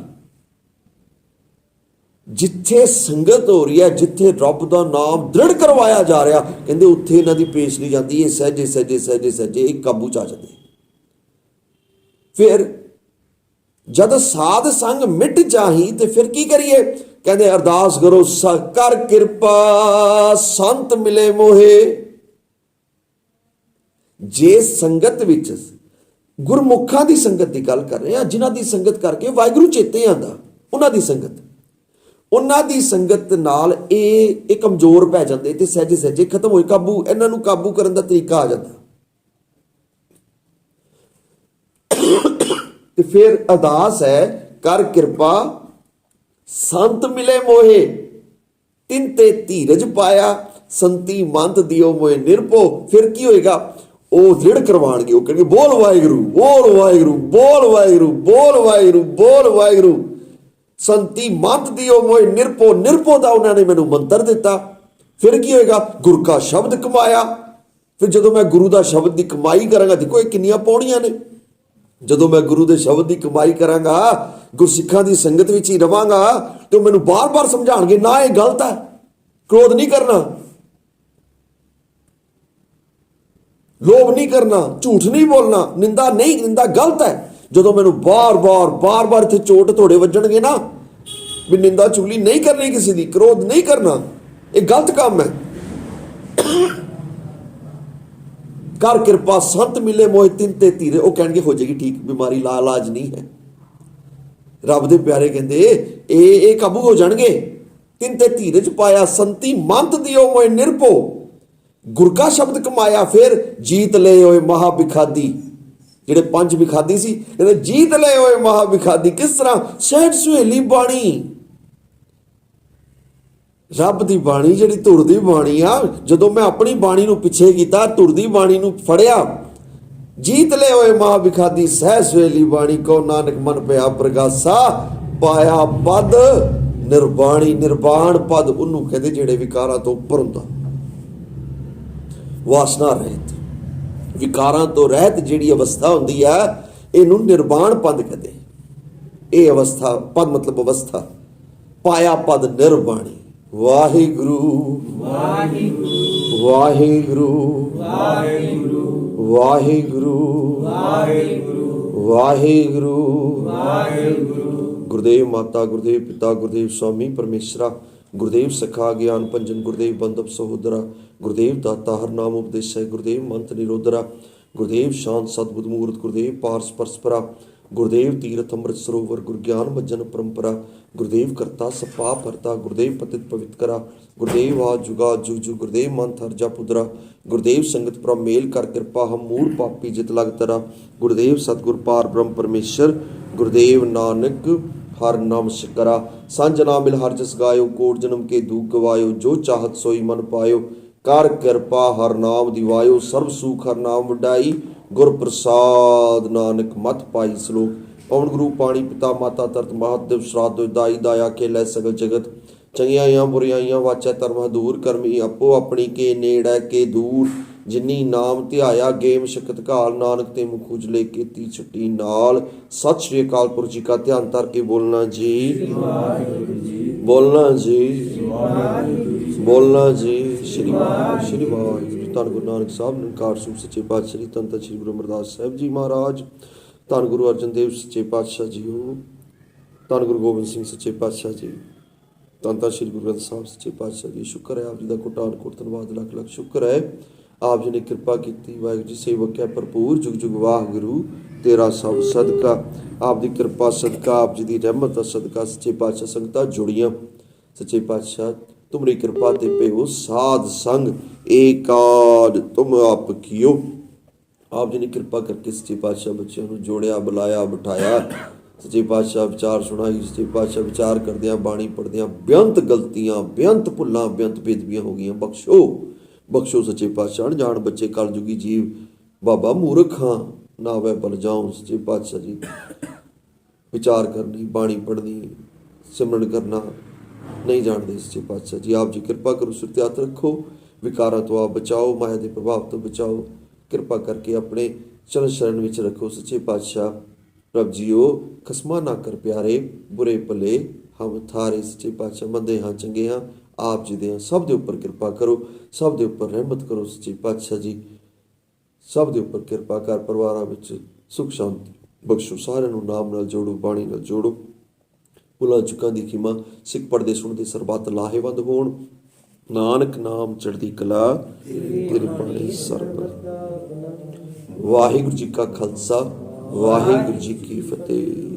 ਜਿੱਥੇ ਸੰਗਤ ਹੋ ਰਹੀ ਹੈ, ਜਿੱਥੇ ਰੱਬ ਦਾ ਨਾਮ ਦ੍ਰਿੜ ਕਰਵਾਇਆ ਜਾ ਰਿਹਾ, ਕਹਿੰਦੇ ਉੱਥੇ ਇਹਨਾਂ ਦੀ ਪੇਸ਼ ਨਹੀਂ ਜਾਂਦੀ, ਇਹ ਸਹਿਜੇ ਇੱਕ ਕਾਬੂ ਚ ਆ ਜਾਂਦੇ। ਫਿਰ ਜਦ ਸਾਧ ਸੰਗ ਮਿਟ ਜਾਹੀ ਤੇ ਫਿਰ ਕੀ ਕਰੀਏ? ਕਹਿੰਦੇ ਅਰਦਾਸ ਕਰੋ, ਕਰ ਕਿਰਪਾ ਸੰਤ ਮਿਲੇ ਮੋਹੇ। ਜੇ ਸੰਗਤ ਵਿੱਚ ਗੁਰਮੁਖਾਂ ਦੀ ਸੰਗਤ ਦੀ ਗੱਲ ਕਰ ਰਹੇ ਹਾਂ, ਜਿਨ੍ਹਾਂ ਦੀ ਸੰਗਤ ਕਰਕੇ ਵਾਹਿਗੁਰੂ ਚੇਤੇ ਆਉਂਦਾ, ਉਹਨਾਂ ਦੀ ਸੰਗਤ ਨਾਲ ਇਹ ਕਮਜ਼ੋਰ ਪੈ ਜਾਂਦੇ ਤੇ ਸਹਿਜੇ ਖਤਮ ਹੋਏ ਕਾਬੂ। ਇਹਨਾਂ ਨੂੰ ਕਾਬੂ ਕਰਨ ਦਾ ਤਰੀਕਾ ਆ ਜਾਂਦਾ। ਤੇ ਫਿਰ ਅਰਦਾਸ ਹੈ, ਕਰ ਕਿਰਪਾ ਸੰਤ ਮਿਲੇ ਮੋਹੇ, ਤਿਨ ਤੇ ਧੀਰਜ ਪਾਇਆ, ਸੰਤੀ ਮੰਤ ਦਿਓ ਮੋਏ ਨਿਰਭੋ। ਫਿਰ ਕੀ ਹੋਏਗਾ? ਉਹ ਦ੍ਰਿੜ ਕਰਵਾਣਗੇ, ਉਹ ਕਹਿੰਗੇ ਬੋਲ ਵਾਹਿਗੁਰੂ, ਬੋਲ ਵਾਹਿਗੁਰੂ, ਬੋਲ ਵਾਹਿਗੁਰੂ, ਬੋਲ ਵਾਹਿਗੁਰੂ, ਬੋਲ ਵਾਹਿਗੁਰੂ। ਸੰਤੀ ਮੰਤ ਦਿਓ ਮੋਏ ਨਿਰਭੋ, ਨਿਰਭੋ ਦਾ ਉਹਨਾਂ ਨੇ ਮੈਨੂੰ ਮੰਤਰ ਦਿੱਤਾ। ਫਿਰ ਕੀ ਹੋਏਗਾ? ਗੁਰ ਕਾ ਸ਼ਬਦ ਕਮਾਇਆ। ਫਿਰ ਜਦੋਂ ਮੈਂ ਗੁਰੂ ਦਾ ਸ਼ਬਦ ਦੀ ਕਮਾਈ ਕਰਾਂਗਾ, ਦੇਖੋ ਇਹ ਕਿੰਨੀਆਂ ਪੌੜੀਆਂ ਨੇ। ਜਦੋਂ ਮੈਂ ਗੁਰੂ ਦੇ ਸ਼ਬਦ ਦੀ ਕਮਾਈ ਕਰਾਂਗਾ, ਗੁਰਸਿੱਖਾਂ ਦੀ ਸੰਗਤ ਵਿੱਚ ਹੀ ਰਵਾਂਗਾ, ਤੇ ਉਹ ਮੈਨੂੰ ਬਾਰ-ਬਾਰ ਸਮਝਾਉਣਗੇ, ਨਾ ਇਹ ਗਲਤ ਹੈ, ਕ੍ਰੋਧ ਨਹੀਂ ਕਰਨਾ, ਲੋਭ ਨਹੀਂ ਕਰਨਾ, ਝੂਠ ਨਹੀਂ ਬੋਲਣਾ, ਨਿੰਦਾ ਗਲਤ ਹੈ। ਜਦੋਂ ਮੈਨੂੰ ਬਾਰ-ਬਾਰ ਇੱਥੇ ਚੋਟ ਥੋੜੇ ਵੱਜਣਗੇ ਨਾ, ਵੀ ਨਿੰਦਾ ਚੁਗਲੀ ਨਹੀਂ ਕਰਨੀ ਕਿਸੇ ਦੀ, ਕ੍ਰੋਧ ਨਹੀਂ ਕਰਨਾ, ਇਹ ਗਲਤ ਕੰਮ ਹੈ। ਕਰ ਕਿਰਪਾ ਸੰਤ ਮਿਲੇ ਮੋਹਿ, ਤਿਨ ਤੇ ਧੀਰੇ। ਉਹ ਕਹਿਣਗੇ ਹੋ ਜਾਏਗੀ ਠੀਕ, ਬਿਮਾਰੀ ਲਾਜ ਨਹੀਂ ਹੈ। ਰੱਬ ਦੇ ਪਿਆਰੇ ਕਹਿੰਦੇ ਇਹ ਕਾਬੂ ਹੋ ਜਾਣਗੇ। ਤਿਨ ਤੇ ਧੀਰਜ ਪਾਇਆ, ਸੰਤੀ ਮੰਤ ਦਿਓ ਮੋਹਿ ਨਿਰਭੋ, ਗੁਰ ਕਾ ਸ਼ਬਦ ਕਮਾਇਆ। ਫਿਰ ਜੀਤ ਲਏ ਹੋਏ ਮਹਾ ਬਿਖਾਦੀ, ਜਿਹੜੇ 5 ਬਿਖਾਦੀ ਸੀ, ਇਹਨੇ ਜੀਤ ਲਏ ਹੋਏ ਮਹਾ ਬਿਖਾਦੀ। ਕਿਸ ਤਰ੍ਹਾਂ? ਸਹਿਜ ਸੁਹੇਲੀ ਬਾਣੀ, ਰੱਬ ਦੀ ਬਾਣੀ ਜਿਹੜੀ ਧੁਰ ਦੀ ਬਾਣੀ ਆ। ਜਦੋਂ ਮੈਂ ਆਪਣੀ ਬਾਣੀ ਨੂੰ ਪਿੱਛੇ ਕੀਤਾ, ਧੁਰ ਦੀ ਬਾਣੀ ਨੂੰ ਫੜਿਆ, जीत ले होए मां बिखादी सह सवेली बाणी को नानक मन पिया प्रगासा पाया पद ਨਿਰਬਾਣੀ। ਨਿਰਵਾਣ ਪਦ ਉਹਨੂੰ ਕਹਿੰਦੇ ਜਿਹੜੇ ਵਿਕਾਰਾਂ ਤੋਂ ਉੱਪਰ ਹੁੰਦਾ, ਵਾਸਨਾ ਰਹਿਤ, ਵਿਕਾਰਾਂ ਤੋਂ ਰਹਿਤ ਜਿਹੜੀ ਅਵਸਥਾ ਹੁੰਦੀ ਆ ਇਹਨੂੰ ਨਿਰਵਾਣ ਪਦ ਕਹਿੰਦੇ। ਇਹ ਅਵਸਥਾ, ਪਦ ਮਤਲਬ ਅਵਸਥਾ, ਪਾਇਆ ਪਦ ਨਿਰਵਾਣੀ। ਵਾਹਿਗੁਰੂ ਵਾਹਿਗੁਰੂ ਵਾਹਿਗੁਰੂ ਵਾਹਿਗੁਰੂ ਵਾਹਿਗੁਰੂ ਵਾਹਿਗੁਰੂ ਵਾਹਿਗੁਰੂ ਵਾਹਿਗੁਰੂ। ਗੁਰਦੇਵ ਮਾਤਾ, ਗੁਰਦੇਵ ਪਿਤਾ, ਗੁਰਦੇਵ ਸਵਾਮੀ ਪਰਮੇਸ਼ਰਾ, ਗੁਰਦੇਵ ਸਖਾ ਗਿਆਨ ਭੰਜਨ, ਗੁਰਦੇਵ ਬੰਧਪ ਸਹੋਦਰਾ, ਗੁਰਦੇਵ ਦਾਤਾ ਹਰਨਾਮ ਉਪਦੇਸ਼ੈ, ਗੁਰਦੇਵ ਮੰਤ ਨਿਰੋਧਰਾ, ਗੁਰਦੇਵ ਸ਼ਾਂਤ ਸਤਬੁੱਧ ਮੂਰਤ, ਗੁਰਦੇਵ ਪਾਰਸ ਪਰਸਪਰਾ, ਗੁਰਦੇਵ ਤੀਰਥ ਅੰਮ੍ਰਿਤ ਸਰੋਵਰ, ਗੁਰ ਗਿਆਨ ਭਜਨ ਪਰੰਪਰਾ, ਗੁਰਦੇਵ ਕਰਤਾ ਸਪਾ ਭਰਤਾ, ਗੁਰਦੇਵ ਪਤਿਤ ਪਵਿੱਤ ਕਰਾ, ਗੁਰਦੇਵ ਆ ਜੁਗਾ ਜੁਗ ਜੁਗ, ਗੁਰਦੇਵ ਮੰਥ ਹਰ ਜਾ ਪੁਦਰਾ, ਗੁਰਦੇਵ ਸੰਗਤ ਪ੍ਰਭ ਮੇਲ ਕਰ ਕਿਰਪਾ ਹਮ ਮੂੜ ਪਾਪੀ ਜਿਤ ਲਗ ਤਰਾ, ਗੁਰਦੇਵ ਸਤਿਗੁਰ ਪਾਰ ਬ੍ਰਹਮ ਪਰਮੇਸ਼ਰ, ਗੁਰਦੇਵ ਨਾਨਕ ਹਰ ਨਾਮ ਸਿਕਰਾ। ਸੰਜ ਨਾ ਮਿਲ ਹਰ ਜਸ ਗਾਇਓ, ਕੋਟ ਜਨਮ ਕੇ ਦੁਖ ਗਵਾਇਓ, ਜੋ ਚਾਹਤ ਸੋਈ ਮਨ ਪਾਇਓ, ਕਰ ਕਿਰਪਾ ਹਰ ਨਾਮ ਦਿਵਾਇਓ, ਸਰਬ ਸੁਖ ਹਰ ਨਾਮ ਵਡਾਈ, ਗੁਰ ਪ੍ਰਸਾਦ ਨਾਨਕ ਮਤ ਪਾਈ। ਸ਼ਲੋਕ। ਪਵਨ ਗੁਰੂ ਪਾਣੀ ਪਿਤਾ ਮਾਤਾ ਤਰਤ ਮਹਾਦੇਵ ਸ਼ਰਾਧ ਦਾਈ ਦਾਇਆ ਕੇ ਲੈ ਸਗਲ ਜਗਤ, ਚੰਗਿਆਈਆਂ ਬੁਰਿਆਈਆਂ ਵਾਚੈ ਧਰਮ ਦੂਰ, ਕਰਮੀ ਆਪੋ ਆਪਣੀ ਕੇ ਨੇੜੈ ਕੇ ਦੂਰ, ਜਿਨੀ ਨਾਮ ਧਿਆਇਆ ਗੇਮ ਸ਼ਕਤ ਘਾਲ, ਨਾਨਕ ਤੇ ਮੁਖ ਉਜਲੇ ਕੀਤੀ ਛੁੱਟੀ ਨਾਲ। ਸਤਿ ਸ਼੍ਰੀ ਅਕਾਲ ਪੁਰਖ ਜੀ ਕਾ ਧਿਆਨ ਧਰ ਕੇ ਬੋਲਣਾ ਜੀ, ਬੋਲਣਾ ਜੀ, ਬੋਲਣਾ ਜੀ। ਸ਼੍ਰੀ ਵਾਹਿਗੁਰੂ ਸ਼੍ਰੀ ਵਾਹਿਗੁਰੂ। ਧੰਨ ਗੁਰੂ ਨਾਨਕ ਸਾਹਿਬ ਨਿਰੰਕਾਰ ਸੂਖ ਸੱਚੇ ਪਾਤਸ਼ਾਹ ਜੀ, ਧੰਨ ਧੰਨ ਸ਼੍ਰੀ ਗੁਰੂ ਅਮਰਦਾਸ ਸਾਹਿਬ ਜੀ ਮਹਾਰਾਜ, ਧੰਨ ਗੁਰੂ ਅਰਜਨ ਦੇਵ ਸੱਚੇ ਪਾਤਸ਼ਾਹ ਜੀਓ, ਧੰਨ ਗੁਰੂ ਗੋਬਿੰਦ ਸਿੰਘ ਸੱਚੇ ਪਾਤਸ਼ਾਹ ਜੀ, ਧੰਨ ਧੰਨ ਸ਼੍ਰੀ ਗੁਰੂ ਗ੍ਰੰਥ ਸਾਹਿਬ ਸੱਚੇ ਪਾਤਸ਼ਾਹ ਜੀ। ਸ਼ੁਕਰ ਹੈ ਆਪ ਜੀ ਦਾ, ਕੋਟਾਨ ਕੋਟ ਧੰਨਵਾਦ, ਲੱਖ ਲੱਖ ਸ਼ੁਕਰ ਹੈ ਆਪ ਜੀ ਨੇ ਕਿਰਪਾ ਕੀਤੀ। ਵਾਹਿਗੁਰੂ ਜੀ ਸੇਵਕ ਹੈ ਭਰਪੂਰ, ਜੁਗ ਜੁਗ ਵਾਹਿਗੁਰੂ ਤੇਰਾ ਸਭ ਸਦਕਾ। ਆਪ ਦੀ ਕਿਰਪਾ ਸਦਕਾ, ਆਪ ਜੀ ਦੀ ਰਹਿਮਤ ਦਾ ਸਦਕਾ ਸੱਚੇ ਪਾਤਸ਼ਾਹ ਸੰਗਤਾਂ ਜੁੜੀਆਂ। ਸੱਚੇ ਪਾਤਸ਼ਾਹ ਤੁਮਰੀ ਕਿਰਪਾ ਤੇ ਪਇਓ ਸਾਧ ਸੰਗ ਏਕਾਦ ਤੁਮ ਆਪ ਕੀਓ। ਆਪ ਜੀ ਨੇ ਕਿਰਪਾ ਕਰਕੇ ਸੱਚੇ ਪਾਤਸ਼ਾਹ ਬੱਚਿਆਂ ਨੂੰ ਜੋੜਿਆ, ਬੁਲਾਇਆ, ਬਿਠਾਇਆ। ਸੱਚੇ ਪਾਤਸ਼ਾਹ ਵਿਚਾਰ ਸੁਣਾਈ। ਸੱਚੇ ਪਾਤਸ਼ਾਹ ਵਿਚਾਰ ਕਰਦਿਆਂ, ਬਾਣੀ ਪੜ੍ਹਦਿਆਂ ਬੇਅੰਤ ਗਲਤੀਆਂ, ਬੇਅੰਤ ਭੁੱਲਾਂ, ਬੇਅੰਤ ਬੇਦਬੀਆਂ ਹੋ ਗਈਆਂ। ਬਖਸ਼ੋ ਬਖਸ਼ੋ ਸੱਚੇ ਪਾਤਸ਼ਾਹ। ਅਣਜਾਣ ਬੱਚੇ ਕਲਯੁਗੀ ਜੀਵ ਬਾਬਾ ਮੂਰਖ ਹਾਂ, ਨਾ ਵੈ ਬਲ ਜਾਉ। ਸੱਚੇ ਪਾਤਸ਼ਾਹ ਜੀ ਵਿਚਾਰ ਕਰਨੀ, ਬਾਣੀ ਪੜ੍ਹਨੀ, ਸਿਮਰਨ ਕਰਨਾ ਨਹੀਂ ਜਾਣਦੇ। ਸੱਚੇ ਪਾਤਸ਼ਾਹ ਜੀ ਆਪ ਜੀ ਕਿਰਪਾ ਕਰੋ, ਸੁਰਤਿਆਤ ਰੱਖੋ, ਵਿਕਾਰਾਂ ਤੋਂ ਆਪ ਬਚਾਓ, ਮਾਇਆ ਦੇ ਪ੍ਰਭਾਵ ਤੋਂ ਬਚਾਓ। ਕਿਰਪਾ ਕਰਕੇ ਆਪਣੇ ਚਰਨ ਸ਼ਰਨ ਵਿੱਚ ਰੱਖੋ। ਸੱਚੇ ਪਾਤਸ਼ਾਹ ਰੱਬ ਜੀਓ ਖਸਮਾ ਨਾ ਕਰ ਪਿਆਰੇ, ਬੁਰੇ ਭਲੇ ਹਮ ਥਾਰੇ। ਸੱਚੇ ਪਾਤਸ਼ਾਹ ਮੰਦੇ ਹਾਂ ਚੰਗੇ ਹਾਂ ਆਪ ਜੀ ਦੇ ਹਾਂ, ਸਭ ਦੇ ਉੱਪਰ ਕਿਰਪਾ ਕਰੋ, ਸਭ ਦੇ ਉੱਪਰ ਰਹਿਮਤ ਕਰੋ। ਸੱਚੇ ਪਾਤਸ਼ਾਹ ਜੀ ਸਭ ਦੇ ਉੱਪਰ ਕਿਰਪਾ ਕਰ, ਪਰਿਵਾਰਾਂ ਵਿੱਚ ਸੁਖ ਸ਼ਾਂਤੀ ਬਖਸ਼ੋ, ਸਾਰਿਆਂ ਨੂੰ ਨਾਮ ਨਾਲ ਜੋੜੋ, ਬਾਣੀ ਨਾਲ ਜੋੜੋ। ਭੁੱਲਾਂ ਚੁੱਕਾਂ ਦੀ ਖਿਮਾ, ਸਿੱਖ ਪੜ੍ਹਦੇ ਸੁਣਦੇ ਸਰਬੱਤ ਲਾਹੇਵੰਦ ਹੋਣ। ਨਾਨਕ ਨਾਮ ਚੜ੍ਹਦੀ ਕਲਾ ਤੇਰੇ ਬਾਣੀ ਸਰਬਤ। ਵਾਹਿਗੁਰੂ ਜੀ ਕਾ ਖਾਲਸਾ, ਵਾਹਿਗੁਰੂ ਜੀ ਕੀ ਫਤਿਹ।